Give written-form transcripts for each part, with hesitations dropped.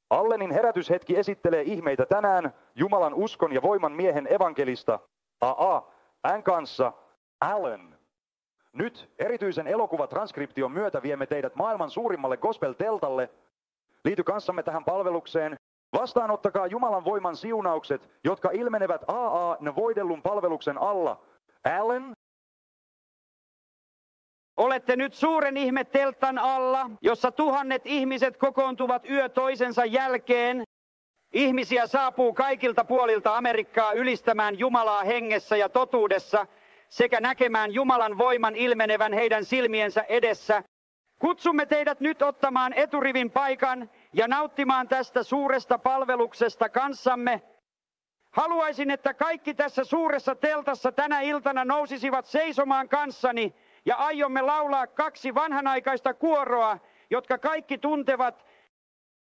Allenin herätyshetki esittelee ihmeitä tänään Jumalan uskon ja voiman miehen evankelista N kanssa Allen. Nyt erityisen elokuvatranskription myötä viemme teidät maailman suurimmalle gospel-teltalle. Liity kanssamme tähän palvelukseen. Vastaanottakaa Jumalan voiman siunaukset, jotka ilmenevät voidellun palveluksen alla. Allen. Olette nyt suuren ihmeteltan alla, jossa tuhannet ihmiset kokoontuvat yö toisensa jälkeen. Ihmisiä saapuu kaikilta puolilta Amerikkaa ylistämään Jumalaa hengessä ja totuudessa sekä näkemään Jumalan voiman ilmenevän heidän silmiensä edessä. Kutsumme teidät nyt ottamaan eturivin paikan ja nauttimaan tästä suuresta palveluksesta kanssamme. Haluaisin, että kaikki tässä suuressa teltassa tänä iltana nousisivat seisomaan kanssani ja aiomme laulaa 2 vanhanaikaista kuoroa, jotka kaikki tuntevat.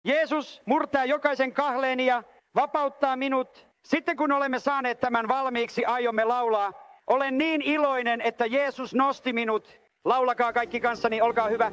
Jeesus murtaa jokaisen kahleeni ja vapauttaa minut. Sitten kun olemme saaneet tämän valmiiksi, aiomme laulaa. Olen niin iloinen, että Jeesus nosti minut. Laulakaa kaikki kanssani, olkaa hyvä.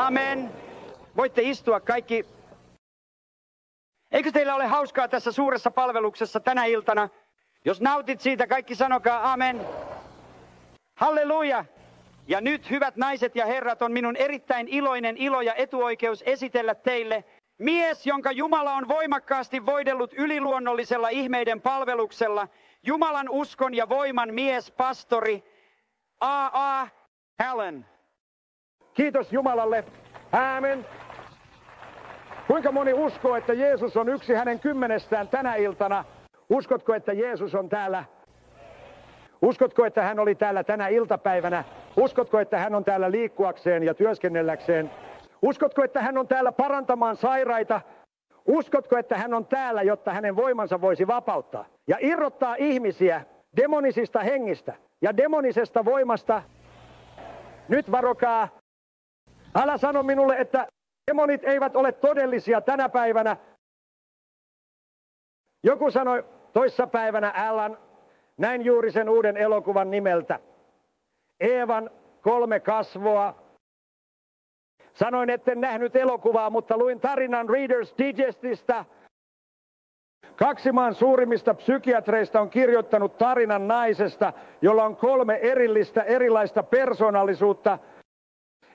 Amen. Voitte istua kaikki. Eikö teillä ole hauskaa tässä suuressa palveluksessa tänä iltana? Jos nautit siitä, kaikki sanokaa amen. Halleluja. Ja nyt, hyvät naiset ja herrat, on minun erittäin iloinen ilo ja etuoikeus esitellä teille mies, jonka Jumala on voimakkaasti voidellut yliluonnollisella ihmeiden palveluksella. Jumalan uskon ja voiman mies, pastori A.A. Allen. Kiitos Jumalalle. Aamen. Kuinka moni uskoo, että Jeesus on yksi hänen 10 tänä iltana? Uskotko, että Jeesus on täällä? Uskotko, että hän oli täällä tänä iltapäivänä? Uskotko, että hän on täällä liikkuakseen ja työskennelläkseen? Uskotko, että hän on täällä parantamaan sairaita? Uskotko, että hän on täällä, jotta hänen voimansa voisi vapauttaa ja irrottaa ihmisiä demonisista hengistä ja demonisesta voimasta? Nyt varokaa. Älä sano minulle, että demonit eivät ole todellisia tänä päivänä. Joku sanoi toissapäivänä, Alan, näin juuri sen uuden elokuvan nimeltä. Eevan 3 kasvoa. Sanoin, etten nähnyt elokuvaa, mutta luin tarinan Reader's Digestistä. 2 maan suurimmista psykiatreista on kirjoittanut tarinan naisesta, jolla on 3 erilaista persoonallisuutta.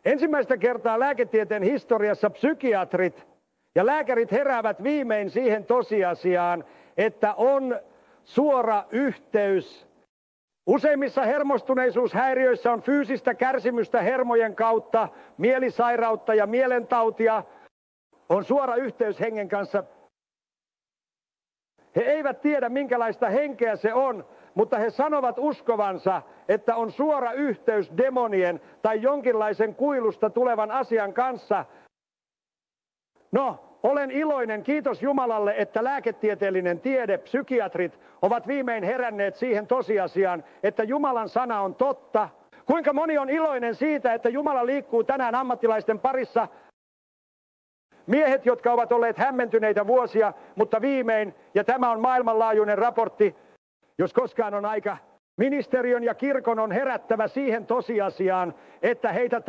Ensimmäistä kertaa lääketieteen historiassa psykiatrit ja lääkärit heräävät viimein siihen tosiasiaan, että on suora yhteys. Useimmissa hermostuneisuushäiriöissä on fyysistä kärsimystä hermojen kautta, mielisairautta ja mielentautia. On suora yhteys hengen kanssa. He eivät tiedä, minkälaista henkeä se on, mutta he sanovat uskovansa, että on suora yhteys demonien tai jonkinlaisen kuilusta tulevan asian kanssa. No, olen iloinen, kiitos Jumalalle, että lääketieteellinen tiede, psykiatrit ovat viimein heränneet siihen tosiasiaan, että Jumalan sana on totta. Kuinka moni on iloinen siitä, että Jumala liikkuu tänään ammattilaisten parissa. Miehet, jotka ovat olleet hämmentyneitä vuosia, mutta viimein, ja tämä on maailmanlaajuinen raportti, jos koskaan on aika, ministeriön ja kirkon on herättävä siihen tosiasiaan, että heitä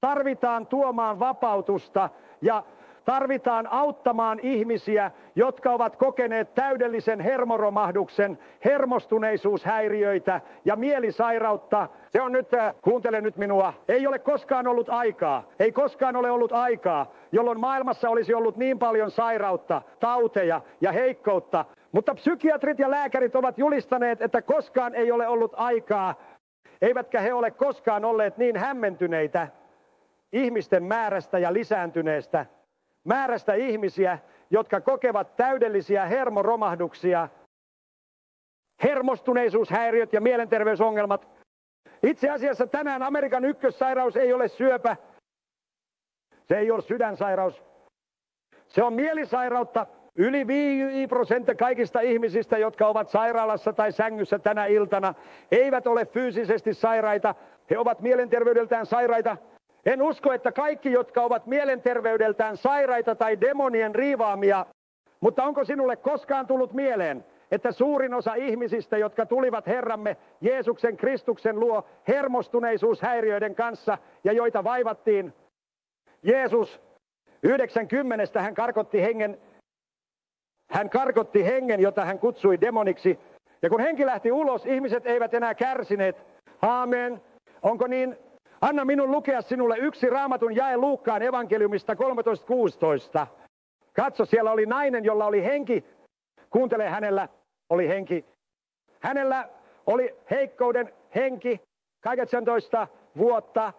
tarvitaan tuomaan vapautusta ja tarvitaan auttamaan ihmisiä, jotka ovat kokeneet täydellisen hermoromahduksen, hermostuneisuushäiriöitä ja mielisairautta. Se on nyt, kuuntele nyt minua, ei ole koskaan ollut aikaa, jolloin maailmassa olisi ollut niin paljon sairautta, tauteja ja heikkoutta. Mutta psykiatrit ja lääkärit ovat julistaneet, että koskaan ei ole ollut aikaa, eivätkä he ole koskaan olleet niin hämmentyneitä ihmisten määrästä ja lisääntyneestä määrästä ihmisiä, jotka kokevat täydellisiä hermoromahduksia, hermostuneisuushäiriöt ja mielenterveysongelmat. Itse asiassa tänään Amerikan ykkössairaus ei ole syöpä, se ei ole sydänsairaus, se on mielisairautta. Yli 5% kaikista ihmisistä, jotka ovat sairaalassa tai sängyssä tänä iltana, eivät ole fyysisesti sairaita, he ovat mielenterveydeltään sairaita. En usko, että kaikki, jotka ovat mielenterveydeltään sairaita tai demonien riivaamia, mutta onko sinulle koskaan tullut mieleen, että suurin osa ihmisistä, jotka tulivat Herramme Jeesuksen Kristuksen luo hermostuneisuushäiriöiden kanssa ja joita vaivattiin, Jeesus 90 hän karkotti hengen, jota hän kutsui demoniksi. Ja kun henki lähti ulos, ihmiset eivät enää kärsineet. Aamen. Onko niin? Anna minun lukea sinulle yksi Raamatun jae Luukkaan evankeliumista 13:16. Katso, siellä oli nainen, jolla oli henki. Kuuntele, hänellä oli henki. Hänellä oli heikkouden henki 18 vuotta.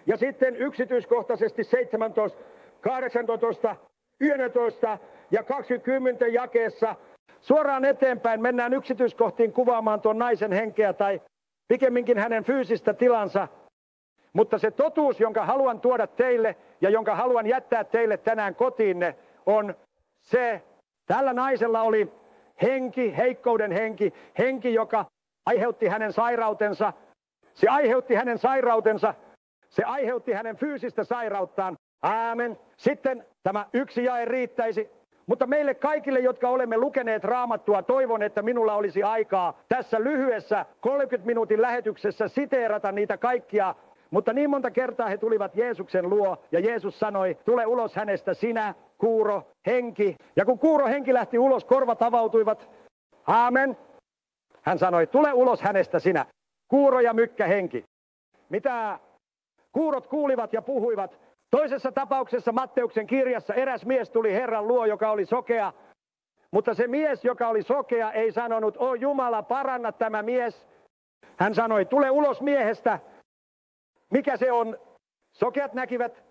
Ja sitten yksityiskohtaisesti 17, 18, 11 ja 20 jakeessa suoraan eteenpäin mennään yksityiskohtiin kuvaamaan tuon naisen henkeä tai pikemminkin hänen fyysistä tilansa. Mutta se totuus, jonka haluan tuoda teille ja jonka haluan jättää teille tänään kotiinne, on se, tällä naisella oli henki, heikkouden henki, henki, joka aiheutti hänen sairautensa. Se aiheutti hänen sairautensa, se aiheutti hänen fyysistä sairauttaan. Aamen. Sitten tämä yksi jae riittäisi. Mutta meille kaikille, jotka olemme lukeneet Raamattua, toivon, että minulla olisi aikaa tässä lyhyessä 30 minuutin lähetyksessä siteerata niitä kaikkia. Mutta niin monta kertaa he tulivat Jeesuksen luo ja Jeesus sanoi, tule ulos hänestä sinä, kuuro, henki. Ja kun kuuro henki lähti ulos, korvat avautuivat. Aamen. Hän sanoi, tule ulos hänestä sinä, kuuro ja mykkä henki. Mitä kuurot kuulivat ja puhuivat? Toisessa tapauksessa Matteuksen kirjassa eräs mies tuli Herran luo, joka oli sokea. Mutta se mies, joka oli sokea, ei sanonut, o Jumala, paranna tämä mies. Hän sanoi, tule ulos miehestä. Mikä se on? Sokeat näkivät.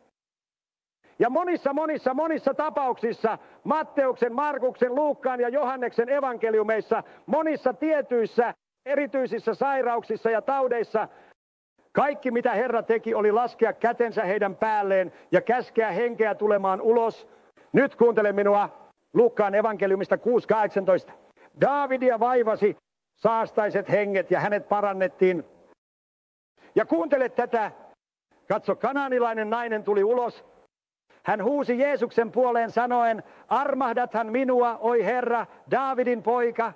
Ja monissa tapauksissa Matteuksen, Markuksen, Luukkaan ja Johanneksen evankeliumeissa, monissa tietyissä erityisissä sairauksissa ja taudeissa, kaikki mitä Herra teki oli laskea kätensä heidän päälleen ja käskeä henkeä tulemaan ulos. Nyt kuuntele minua Luukkaan evankeliumista 6:18. Daavidia vaivasi saastaiset henget ja hänet parannettiin. Ja kuuntele tätä. Katso, kanaanilainen nainen tuli ulos. Hän huusi Jeesuksen puoleen sanoen, armahdathan minua, oi Herra, Daavidin poika,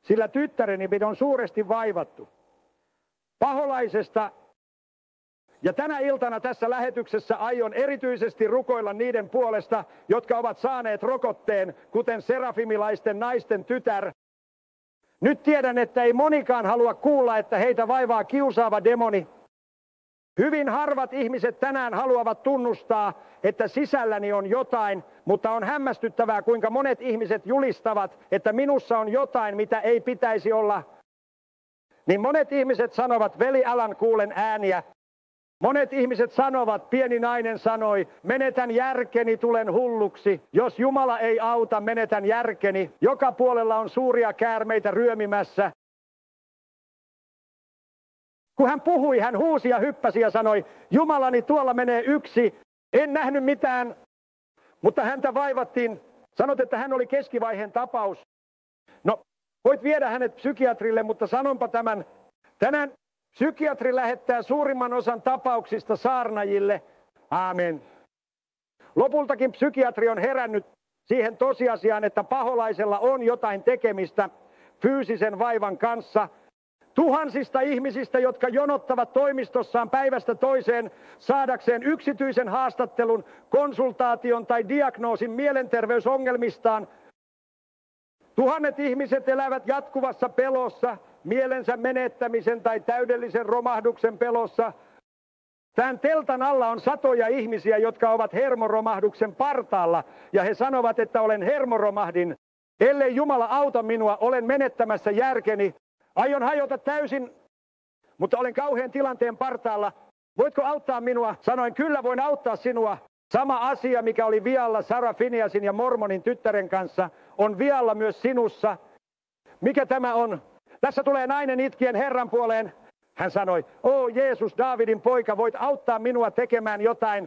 sillä tyttäreni on suuresti vaivattu. Paholaisesta Ja tänä iltana tässä lähetyksessä aion erityisesti rukoilla niiden puolesta, jotka ovat saaneet rokotteen, kuten serafimilaisten naisten tytär. Nyt tiedän, että ei monikaan halua kuulla, että heitä vaivaa kiusaava demoni. Hyvin harvat ihmiset tänään haluavat tunnustaa, että sisälläni on jotain, mutta on hämmästyttävää, kuinka monet ihmiset julistavat, että minussa on jotain, mitä ei pitäisi olla. Niin monet ihmiset sanovat, veli Alan, kuulen ääniä. Monet ihmiset sanovat, pieni nainen sanoi, menetän järkeni, tulen hulluksi. Jos Jumala ei auta, menetän järkeni. Joka puolella on suuria käärmeitä ryömimässä. Kun hän puhui, hän huusi ja hyppäsi ja sanoi, Jumalani, tuolla menee yksi. En nähnyt mitään, mutta häntä vaivattiin. Sanot, että hän oli keskivaiheen tapaus. No, voit viedä hänet psykiatrille, mutta sanonpa tämän. Tänään psykiatri lähettää suurimman osan tapauksista saarnajille. Aamen. Lopultakin psykiatri on herännyt siihen tosiasiaan, että paholaisella on jotain tekemistä fyysisen vaivan kanssa. Tuhansista ihmisistä, jotka jonottavat toimistossaan päivästä toiseen saadakseen yksityisen haastattelun, konsultaation tai diagnoosin mielenterveysongelmistaan. Tuhannet ihmiset elävät jatkuvassa pelossa, mielensä menettämisen tai täydellisen romahduksen pelossa. Tämän teltan alla on satoja ihmisiä, jotka ovat hermoromahduksen partaalla, ja he sanovat, että olen hermoromahdin. Ellei Jumala auta minua, olen menettämässä järkeni. Aion hajota täysin, mutta olen kauhean tilanteen partaalla. Voitko auttaa minua? Sanoin, kyllä voin auttaa sinua. Sama asia, mikä oli vialla Sarah Phineasin ja Mormonin tyttären kanssa, on vialla myös sinussa. Mikä tämä on? Tässä tulee nainen itkien Herran puoleen. Hän sanoi, Jeesus, Daavidin poika, voit auttaa minua tekemään jotain.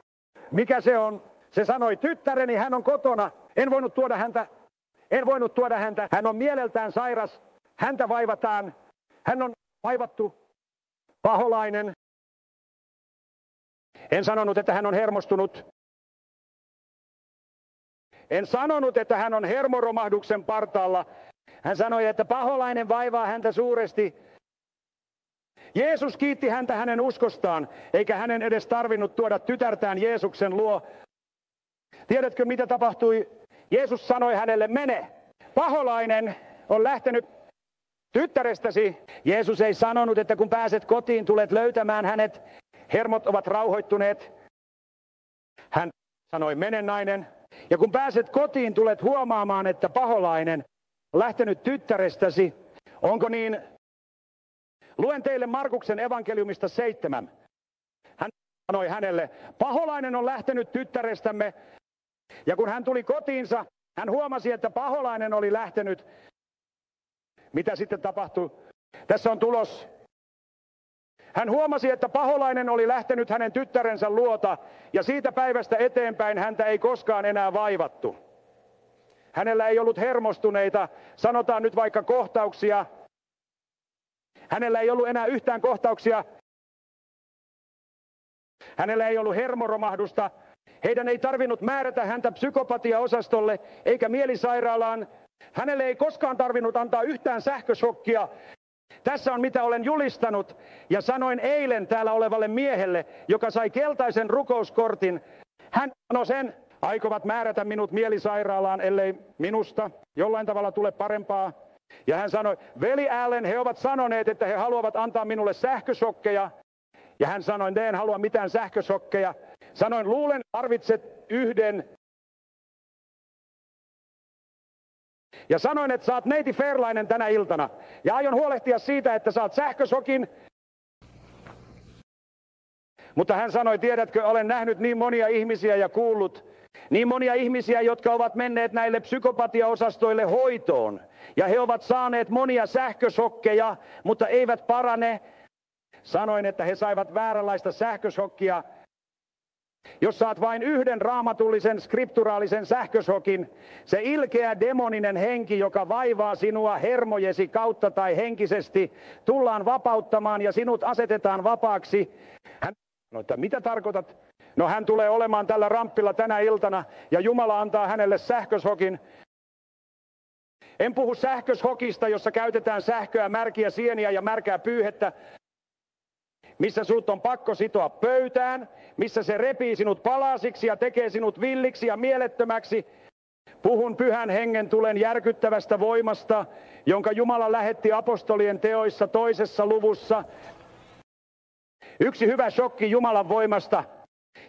Mikä se on? Se sanoi, tyttäreni, hän on kotona. En voinut tuoda häntä. Hän on mieleltään sairas. Häntä vaivataan. Hän on vaivattu paholainen. En sanonut, että hän on hermostunut. En sanonut, että hän on hermoromahduksen partaalla. Hän sanoi, että paholainen vaivaa häntä suuresti. Jeesus kiitti häntä hänen uskostaan, eikä hänen edes tarvinnut tuoda tytärtään Jeesuksen luo. Tiedätkö, mitä tapahtui? Jeesus sanoi hänelle, mene. Paholainen on lähtenyt tyttärestäsi. Jeesus ei sanonut, että kun pääset kotiin, tulet löytämään hänet. Hermot ovat rauhoittuneet. Hän sanoi, mene nainen. Ja kun pääset kotiin, tulet huomaamaan, että paholainen on lähtenyt tyttärestäsi. Onko niin? Luen teille Markuksen evankeliumista 7. Hän sanoi hänelle, paholainen on lähtenyt tyttärestämme. Ja kun hän tuli kotiinsa, hän huomasi, että paholainen oli lähtenyt. Mitä sitten tapahtui? Tässä on tulos. Hän huomasi, että paholainen oli lähtenyt hänen tyttärensä luota, ja siitä päivästä eteenpäin häntä ei koskaan enää vaivattu. Hänellä ei ollut hermostuneita, sanotaan nyt vaikka kohtauksia. Hänellä ei ollut enää yhtään kohtauksia. Hänellä ei ollut hermoromahdusta. Heidän ei tarvinnut määrätä häntä psykopatiaosastolle eikä mielisairaalaan. Hänelle ei koskaan tarvinnut antaa yhtään sähköshokkia. Tässä on mitä olen julistanut ja sanoin eilen täällä olevalle miehelle, joka sai keltaisen rukouskortin. Hän sanoi sen, aikovat määrätä minut mielisairaalaan, ellei minusta jollain tavalla tule parempaa. Ja hän sanoi, veli Allen, he ovat sanoneet, että he haluavat antaa minulle sähköshokkeja. Ja hän sanoi, en halua mitään sähköshokkeja. Sanoin, luulen, tarvitset yhden. Ja sanoin, että saat neiti Fairlainen tänä iltana. Ja aion huolehtia siitä, että saat sähkösokin. Mutta hän sanoi, tiedätkö, olen nähnyt niin monia ihmisiä ja kuullut niin monia ihmisiä, jotka ovat menneet näille psykopatiaosastoille hoitoon. Ja he ovat saaneet monia sähkösokkeja, mutta eivät parane. Sanoin, että he saivat vääränlaista sähkösokkia. Jos saat vain yhden raamatullisen skripturaalisen sähkösokin, se ilkeä demoninen henki, joka vaivaa sinua hermojesi kautta tai henkisesti, tullaan vapauttamaan ja sinut asetetaan vapaaksi. Hän sanoi, että mitä tarkoitat? No hän tulee olemaan tällä ramppilla tänä iltana ja Jumala antaa hänelle sähkösokin. En puhu sähköshokista, jossa käytetään sähköä, märkiä sieniä ja märkää pyyhettä. missä sut on pakko sitoa pöytään, missä se repii sinut palasiksi ja tekee sinut villiksi ja mielettömäksi. Puhun Pyhän Hengen tulen järkyttävästä voimasta, jonka Jumala lähetti apostolien teoissa 2. luvussa. Yksi hyvä shokki Jumalan voimasta.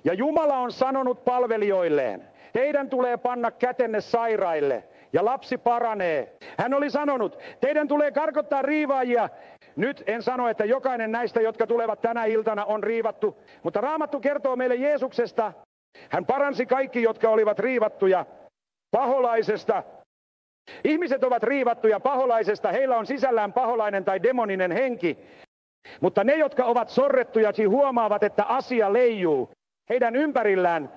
Ja Jumala on sanonut palvelijoilleen, teidän tulee panna kätenne sairaille ja lapsi paranee. Hän oli sanonut, teidän tulee karkottaa riivaajia. Nyt en sano, että jokainen näistä, jotka tulevat tänä iltana, on riivattu. Mutta Raamattu kertoo meille Jeesuksesta. Hän paransi kaikki, jotka olivat riivattuja paholaisesta. Ihmiset ovat riivattuja paholaisesta. Heillä on sisällään paholainen tai demoninen henki. Mutta ne, jotka ovat sorrettuja, huomaavat, että asia leijuu heidän ympärillään.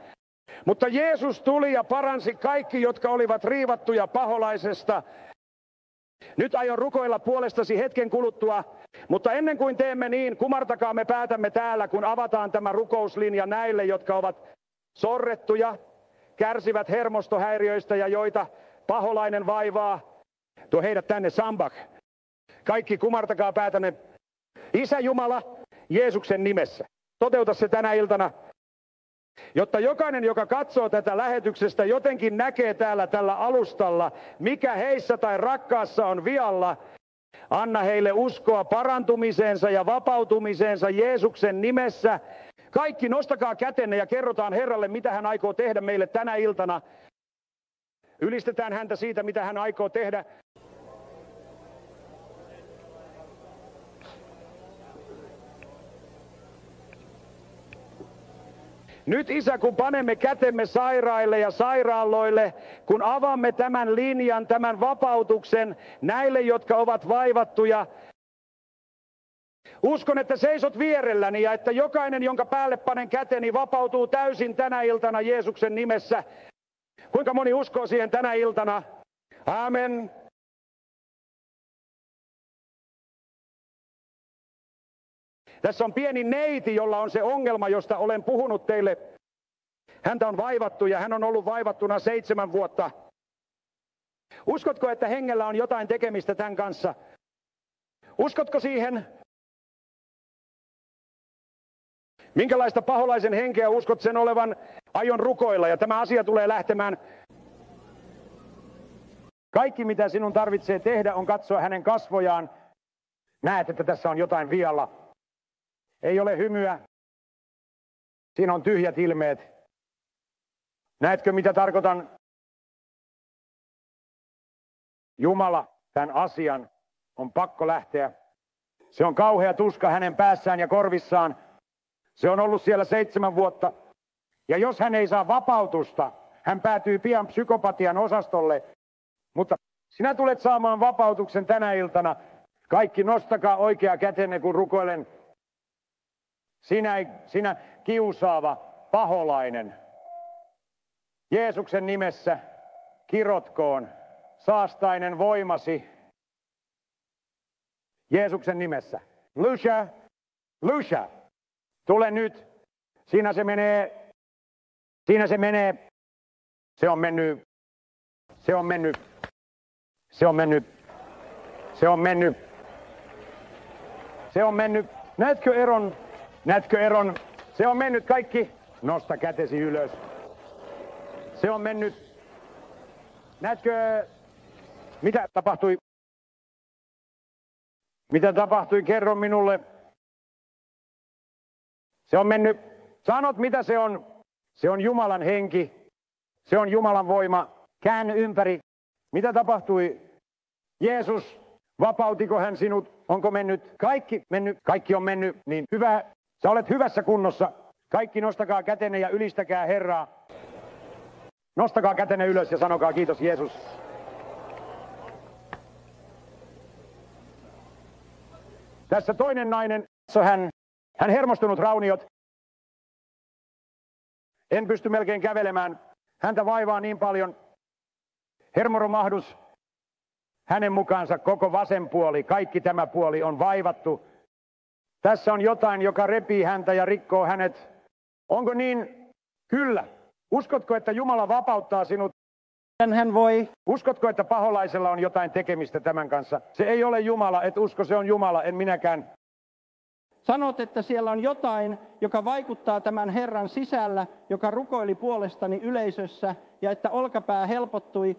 Mutta Jeesus tuli ja paransi kaikki, jotka olivat riivattuja paholaisesta. Nyt aion rukoilla puolestasi hetken kuluttua, mutta ennen kuin teemme niin, kumartakaamme päätämme täällä, kun avataan tämä rukouslinja näille, jotka ovat sorrettuja, kärsivät hermostohäiriöistä ja joita paholainen vaivaa. Tuo heidät tänne, Sambak. Kaikki kumartakaa päätänne. Isä Jumala, Jeesuksen nimessä. Toteuta se tänä iltana, jotta jokainen, joka katsoo tätä lähetyksestä, jotenkin näkee täällä tällä alustalla, mikä heissä tai rakkaassa on vialla. Anna heille uskoa parantumiseensa ja vapautumiseensa Jeesuksen nimessä. Kaikki nostakaa kätenne ja kerrotaan Herralle, mitä hän aikoo tehdä meille tänä iltana. Ylistetään häntä siitä, mitä hän aikoo tehdä. Nyt Isä, kun panemme kätemme sairaille ja sairaaloille, kun avaamme tämän linjan, tämän vapautuksen näille, jotka ovat vaivattuja, uskon, että seisot vierelläni ja että jokainen, jonka päälle panen käteni, vapautuu täysin tänä iltana Jeesuksen nimessä. Kuinka moni uskoo siihen tänä iltana? Amen. Tässä on pieni neiti, jolla on se ongelma, josta olen puhunut teille. Häntä on vaivattu ja hän on ollut vaivattuna 7 vuotta. Uskotko, että hengellä on jotain tekemistä tämän kanssa? Uskotko siihen? Minkälaista paholaisen henkeä uskot sen olevan? Aion rukoilla ja tämä asia tulee lähtemään. Kaikki mitä sinun tarvitsee tehdä on katsoa hänen kasvojaan. Näet, että tässä on jotain vialla. Ei ole hymyä. Siinä on tyhjät ilmeet. Näetkö mitä tarkoitan? Jumala, tämän asian on pakko lähteä. Se on kauhea tuska hänen päässään ja korvissaan. Se on ollut siellä 7 vuotta. Ja jos hän ei saa vapautusta, hän päätyy pian psykopatian osastolle. Mutta sinä tulet saamaan vapautuksen tänä iltana. Kaikki nostakaa oikea kätenne, kun rukoilen. Sinä kiusaava paholainen. Jeesuksen nimessä kirotkoon saastainen voimasi. Jeesuksen nimessä. Lucia, tule nyt. Siinä se menee. Se on mennyt. Näetkö eron? Se on mennyt kaikki. Nosta kätesi ylös. Se on mennyt. Näetkö, mitä tapahtui? Mitä tapahtui? Kerro minulle. Se on mennyt. Sanot, mitä se on? Se on Jumalan henki. Se on Jumalan voima. Käänny ympäri. Mitä tapahtui? Jeesus, vapautiko hän sinut? Onko mennyt? Kaikki on mennyt. Niin hyvä. Sä olet hyvässä kunnossa. Kaikki nostakaa kätenne ja ylistäkää Herraa. Nostakaa kätenne ylös ja sanokaa kiitos Jeesus. Tässä toinen nainen, hän hermostunut rauniot. En pysty melkein kävelemään. Häntä vaivaa niin paljon. Hermoromahdus. Hänen mukaansa koko vasen puoli, kaikki tämä puoli on vaivattu. Tässä on jotain, joka repii häntä ja rikkoo hänet. Onko niin? Kyllä. Uskotko, että Jumala vapauttaa sinut? Hän voi. Uskotko, että paholaisella on jotain tekemistä tämän kanssa? Se ei ole Jumala, et usko, se on Jumala, en minäkään. Sanot, että siellä on jotain, joka vaikuttaa tämän Herran sisällä, joka rukoili puolestani yleisössä, ja että olkapää helpottui.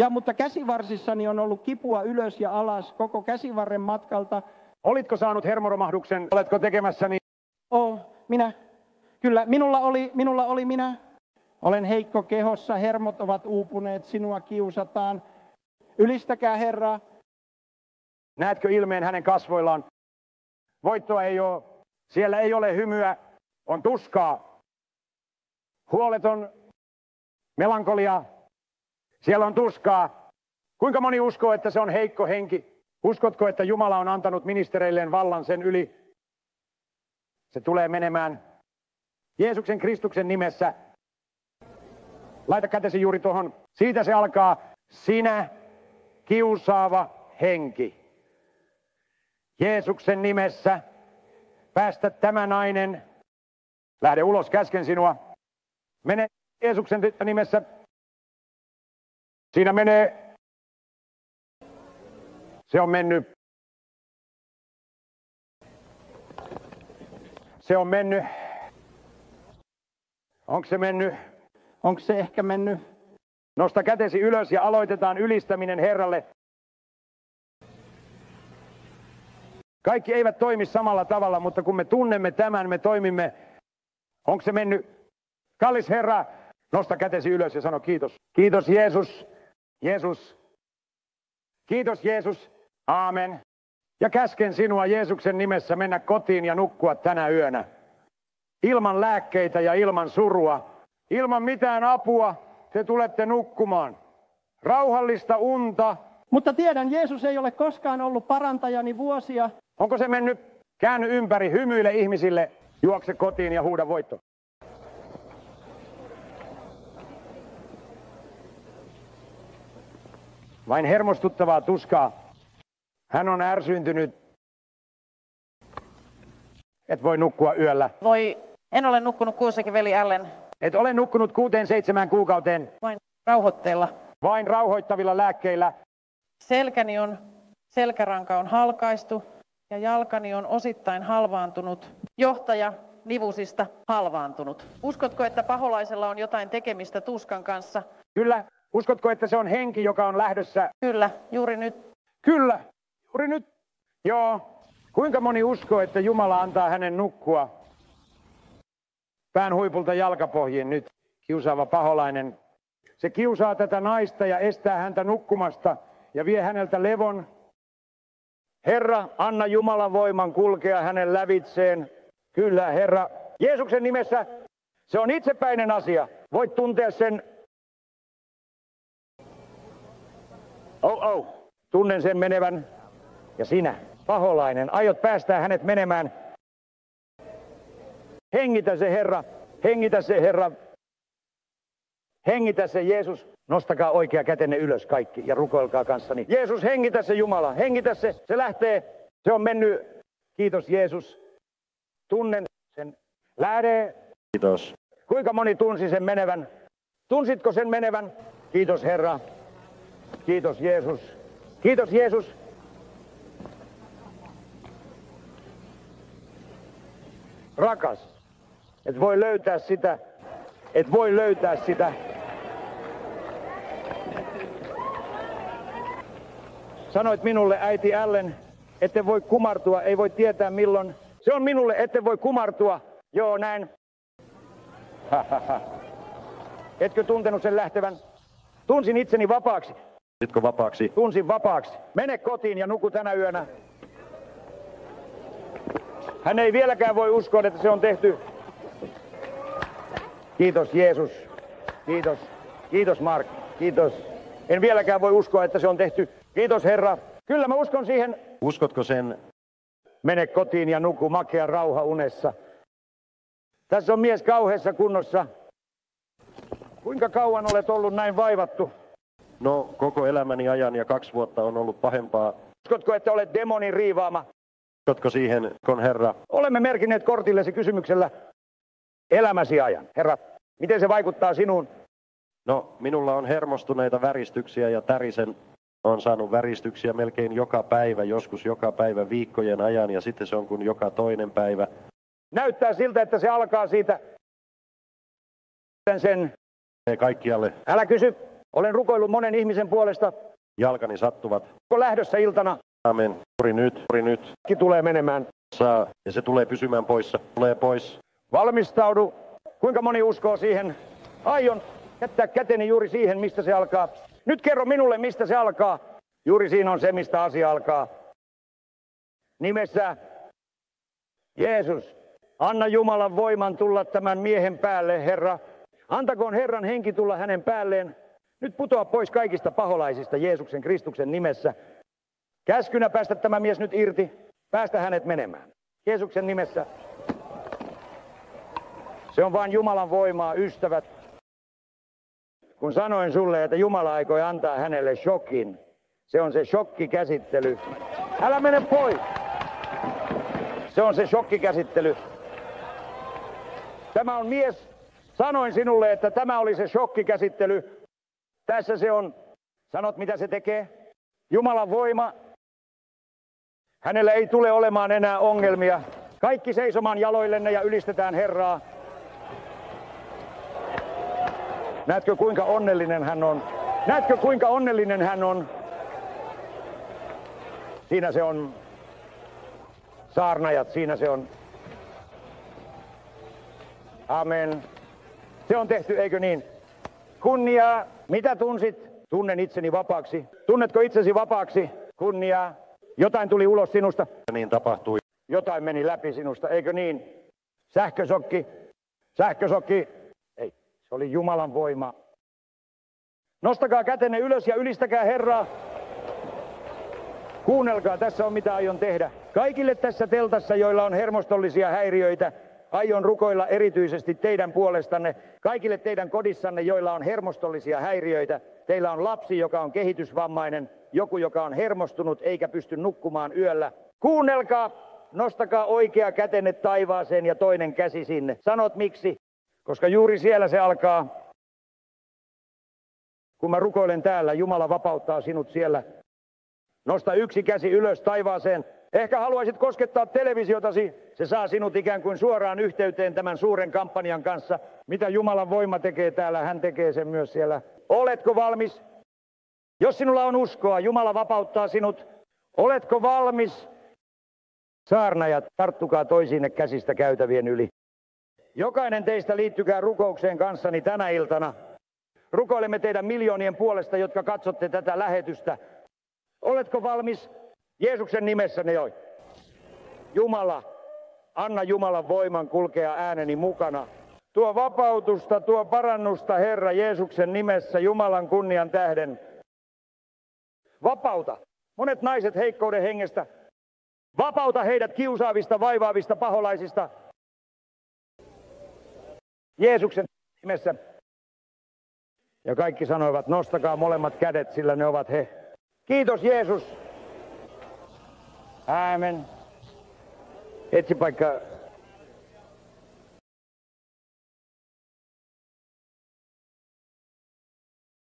Mutta käsivarsissani on ollut kipua ylös ja alas koko käsivarren matkalta. Olitko saanut hermoromahduksen? Oletko tekemässä niin? Minä. Kyllä, minulla oli minä. Olen heikko kehossa, hermot ovat uupuneet, sinua kiusataan. Ylistäkää Herraa. Näetkö ilmeen hänen kasvoillaan? Voittoa ei ole. Siellä ei ole hymyä. On tuskaa. Huoleton melankolia. Siellä on tuskaa. Kuinka moni uskoo, että se on heikko henki? Uskotko, että Jumala on antanut ministereilleen vallan sen yli? Se tulee menemään Jeesuksen Kristuksen nimessä. Laita kätesi juuri tuohon. Siitä se alkaa. Sinä kiusaava henki. Jeesuksen nimessä päästä tämä nainen. Lähde ulos, käsken sinua. Mene Jeesuksen nimessä. Siinä menee. Se on mennyt. Se on mennyt. Onko se mennyt? Onko se ehkä mennyt? Nosta kätesi ylös ja aloitetaan ylistäminen Herralle. Kaikki eivät toimi samalla tavalla, mutta kun me tunnemme tämän, me toimimme. Onko se mennyt? Kallis Herra, nosta kätesi ylös ja sano kiitos. Kiitos Jeesus. Jeesus. Kiitos Jeesus. Aamen. Ja käsken sinua Jeesuksen nimessä mennä kotiin ja nukkua tänä yönä. Ilman lääkkeitä ja ilman surua. Ilman mitään apua te tulette nukkumaan. Rauhallista unta. Mutta tiedän, Jeesus ei ole koskaan ollut parantajani vuosia. Onko se mennyt? Käänny ympäri, hymyile ihmisille, juokse kotiin ja huuda voitto. Vain hermostuttavaa tuskaa. Hän on ärsyyntynyt. Et voi nukkua yöllä. En ole nukkunut kuussakin veli Allen. Et ole nukkunut 6-7 kuukauteen. Vain rauhoitteilla. Vain rauhoittavilla lääkkeillä. Selkäranka on halkaistu ja jalkani on osittain halvaantunut. Johtaja nivusista halvaantunut. Uskotko, että paholaisella on jotain tekemistä tuskan kanssa? Kyllä. Uskotko, että se on henki, joka on lähdössä? Kyllä, juuri nyt. Kyllä, juuri nyt. Joo. Kuinka moni uskoo, että Jumala antaa hänen nukkua pään huipulta jalkapohjiin nyt? Kiusaava paholainen. Se kiusaa tätä naista ja estää häntä nukkumasta ja vie häneltä levon. Herra, anna Jumalan voiman kulkea hänen lävitseen. Kyllä, Herra. Jeesuksen nimessä se on itsepäinen asia. Voit tuntea sen. Tunnen sen menevän. Ja sinä, paholainen, aiot päästää hänet menemään. Hengitä se Herra. Hengitä se Herra. Hengitä se Jeesus. Nostakaa oikea kätenne ylös kaikki ja rukoilkaa kanssani. Jeesus, hengitä se Jumala. Hengitä se. Se lähtee. Se on mennyt. Kiitos Jeesus. Tunnen sen. Lähde. Kiitos. Kuinka moni tunsi sen menevän? Tunsitko sen menevän? Kiitos Herra. Kiitos Jeesus. Kiitos Jeesus. Rakas, et voi löytää sitä. Et voi löytää sitä. Sanoit minulle, äiti Allen, ette voi kumartua, ei voi tietää milloin. Se on minulle, ette voi kumartua. Joo, näin. Etkö tuntenut sen lähtevän? Tunsin itseni vapaaksi. Sitko vapaaksi? Tunsin vapaaksi. Mene kotiin ja nuku tänä yönä. Hän ei vieläkään voi uskoa, että se on tehty. Kiitos Jeesus. Kiitos. Kiitos Mark. Kiitos. En vieläkään voi uskoa, että se on tehty. Kiitos Herra. Kyllä mä uskon siihen. Uskotko sen? Mene kotiin ja nuku makea rauha unessa. Tässä on mies kauheassa kunnossa. Kuinka kauan olet ollut näin vaivattu? No, koko elämäni ajan ja 2 vuotta on ollut pahempaa. Uskotko, että olet demonin riivaama? Uskotko siihen, kun Herra? Olemme merkinneet kortillesi kysymyksellä elämäsi ajan. Herra, miten se vaikuttaa sinuun? No, minulla on hermostuneita väristyksiä ja tärisen On saanut väristyksiä melkein joka päivä, joskus joka päivä viikkojen ajan ja sitten se on kuin joka toinen päivä. Näyttää siltä, että se alkaa siitä sen. Kaikkialle Älä kysy. Olen rukoillut monen ihmisen puolesta. jalkani sattuvat. Onko lähdössä iltana? Amen. Juuri nyt. Kaikki tulee menemään. Saa. Ja se tulee pysymään poissa. Tulee pois. Valmistaudu. Kuinka moni uskoo siihen? Aion jättää käteni juuri siihen, mistä se alkaa. Nyt kerro minulle, mistä se alkaa. Juuri siinä on se, mistä asia alkaa. Nimessä Jeesus, anna Jumalan voiman tulla tämän miehen päälle, Herra. Antakoon Herran henki tulla hänen päälleen. Nyt putoa pois kaikista paholaisista Jeesuksen Kristuksen nimessä. Käskynä päästä tämä mies nyt irti. Päästä hänet menemään. Jeesuksen nimessä. Se on vain Jumalan voimaa, ystävät. Kun sanoin sulle, että Jumala aikoi antaa hänelle shokin, se on se shokkikäsittely. Älä mene pois! Se on se shokkikäsittely. Tämä on mies. Sanoin sinulle, että tämä oli se shokkikäsittely. Tässä se on. Sanot, mitä se tekee? Jumalan voima. Hänellä ei tule olemaan enää ongelmia. Kaikki seisomaan jaloillenne ja ylistetään Herraa. Näetkö, kuinka onnellinen hän on? Näetkö, kuinka onnellinen hän on? Siinä se on. Saarnajat, siinä se on. Amen. Se on tehty, eikö niin? Kunniaa. Mitä tunsit? Tunnen itseni vapaaksi. Tunnetko itsesi vapaaksi? Kunniaa. Jotain tuli ulos sinusta. Niin tapahtui. Jotain meni läpi sinusta, eikö niin? Sähkösokki. Sähkösokki. Ei, se oli Jumalan voima. Nostakaa kätenne ylös ja ylistäkää Herraa. Kuunnelkaa, tässä on mitä aion tehdä. Kaikille tässä teltassa, joilla on hermostollisia häiriöitä, aion rukoilla erityisesti teidän puolestanne. Kaikille teidän kodissanne, joilla on hermostollisia häiriöitä. Teillä on lapsi, joka on kehitysvammainen, joku, joka on hermostunut eikä pysty nukkumaan yöllä. Kuunnelkaa, nostakaa oikea kätenne taivaaseen ja toinen käsi sinne. Sanot miksi? Koska juuri siellä se alkaa. Kun mä rukoilen täällä, Jumala vapauttaa sinut siellä. Nosta yksi käsi ylös taivaaseen. Ehkä haluaisit koskettaa televisiotasi. Se saa sinut ikään kuin suoraan yhteyteen tämän suuren kampanjan kanssa. Mitä Jumalan voima tekee täällä, hän tekee sen myös siellä. Oletko valmis? Jos sinulla on uskoa, Jumala vapauttaa sinut. Oletko valmis? Saarnajat, tarttukaa toisiinne käsistä käytävien yli. Jokainen teistä liittykää rukoukseen kanssani tänä iltana. Rukoilemme teidän miljoonien puolesta, jotka katsotte tätä lähetystä. Oletko valmis? Jeesuksen nimessä ne joi. Jumala, anna Jumalan voiman kulkea ääneni mukana. Tuo vapautusta, tuo parannusta, Herra, Jeesuksen nimessä, Jumalan kunnian tähden. Vapauta. Monet naiset heikkouden hengestä. Vapauta heidät kiusaavista, vaivaavista paholaisista. Jeesuksen nimessä. Ja kaikki sanoivat, nostakaa molemmat kädet, sillä ne ovat he. Kiitos Jeesus. Aamen. Etsi paikka.